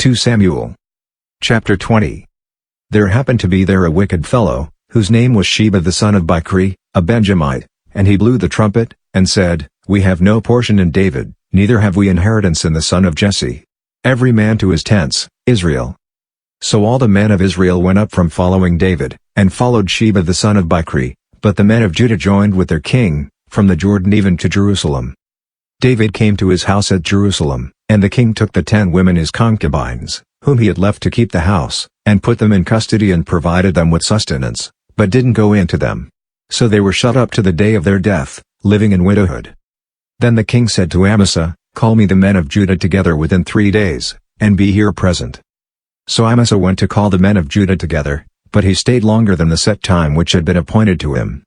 2 Samuel. Chapter 20. There happened to be there a wicked fellow, whose name was Sheba the son of Bichri, a Benjamite, and he blew the trumpet, and said, We have no portion in David, neither have we inheritance in the son of Jesse. Every man to his tents, Israel. So all the men of Israel went up from following David, and followed Sheba the son of Bichri, but the men of Judah joined with their king, from the Jordan even to Jerusalem. David came to his house at Jerusalem, and the king took the 10 women his concubines, whom he had left to keep the house, and put them in custody and provided them with sustenance, but didn't go into them. So they were shut up to the day of their death, living in widowhood. Then the king said to Amasa, Call me the men of Judah together within 3 days, and be here present. So Amasa went to call the men of Judah together, but he stayed longer than the set time which had been appointed to him.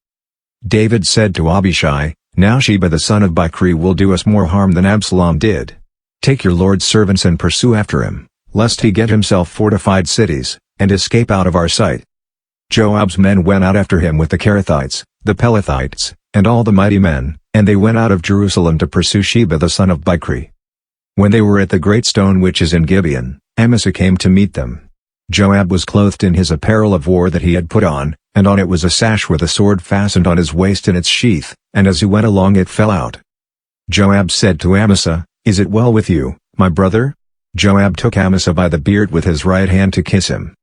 David said to Abishai, Now Sheba the son of Bichri will do us more harm than Absalom did. Take your lord's servants and pursue after him, lest he get himself fortified cities, and escape out of our sight. Joab's men went out after him with the Kerethites, the Pelethites, and all the mighty men, and they went out of Jerusalem to pursue Sheba the son of Bichri. When they were at the great stone which is in Gibeon, Amasa came to meet them. Joab was clothed in his apparel of war that he had put on, and on it was a sash with a sword fastened on his waist in its sheath, and as he went along it fell out. Joab said to Amasa, Is it well with you, my brother? Joab took Amasa by the beard with his right hand to kiss him.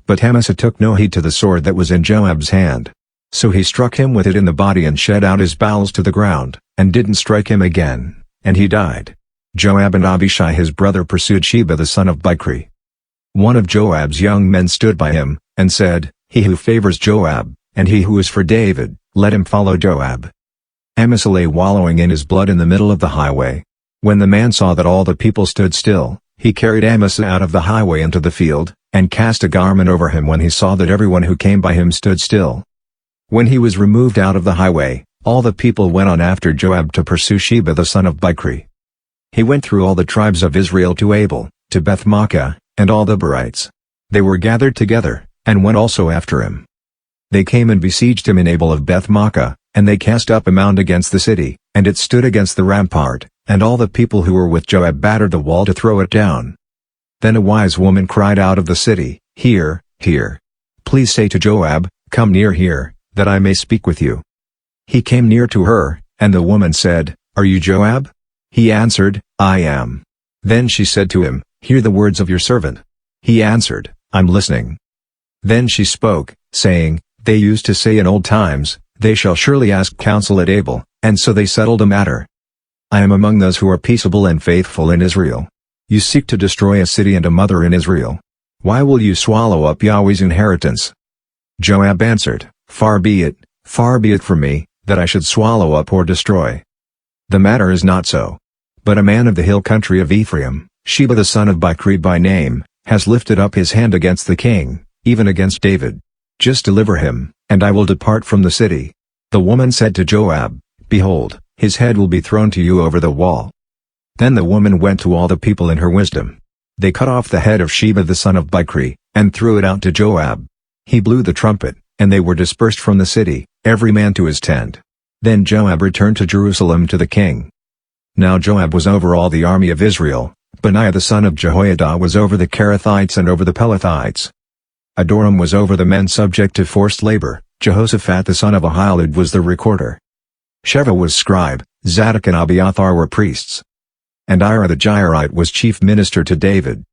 But Amasa took no heed to the sword that was in Joab's hand. So he struck him with it in the body and shed out his bowels to the ground, and didn't strike him again, and he died. Joab and Abishai his brother pursued Sheba the son of Bichri. One of Joab's young men stood by him, and said, He who favors Joab, and he who is for David, let him follow Joab. Amasa lay wallowing in his blood in the middle of the highway. When the man saw that all the people stood still, he carried Amasa out of the highway into the field, and cast a garment over him when he saw that everyone who came by him stood still. When he was removed out of the highway, all the people went on after Joab to pursue Sheba the son of Bichri. He went through all the tribes of Israel to Abel, to Beth-Maachah, and all the Berites. They were gathered together, and went also after him. They came and besieged him in Abel of Beth-Maachah, and they cast up a mound against the city, and it stood against the rampart, and all the people who were with Joab battered the wall to throw it down. Then a wise woman cried out of the city, Hear, hear. Please say to Joab, Come near here, that I may speak with you. He came near to her, and the woman said, Are you Joab? He answered, I am. Then she said to him, Hear the words of your servant. He answered, I'm listening. Then she spoke, saying, They used to say in old times, They shall surely ask counsel at Abel, and so they settled a matter. I am among those who are peaceable and faithful in Israel. You seek to destroy a city and a mother in Israel. Why will you swallow up Yahweh's inheritance? Joab answered, Far be it from me, that I should swallow up or destroy. The matter is not so. But a man of the hill country of Ephraim, Sheba the son of Bichri by name, has lifted up his hand against the king, even against David. Just deliver him, and I will depart from the city. The woman said to Joab, Behold, his head will be thrown to you over the wall. Then the woman went to all the people in her wisdom. They cut off the head of Sheba the son of Bichri, and threw it out to Joab. He blew the trumpet, and they were dispersed from the city, every man to his tent. Then Joab returned to Jerusalem to the king. Now Joab was over all the army of Israel, Benaiah the son of Jehoiada was over the Kerethites and over the Pelethites. Adoram was over the men subject to forced labor, Jehoshaphat the son of Ahilud was the recorder. Sheva was scribe, Zadok and Abiathar were priests. And Ira the Jairite was chief minister to David.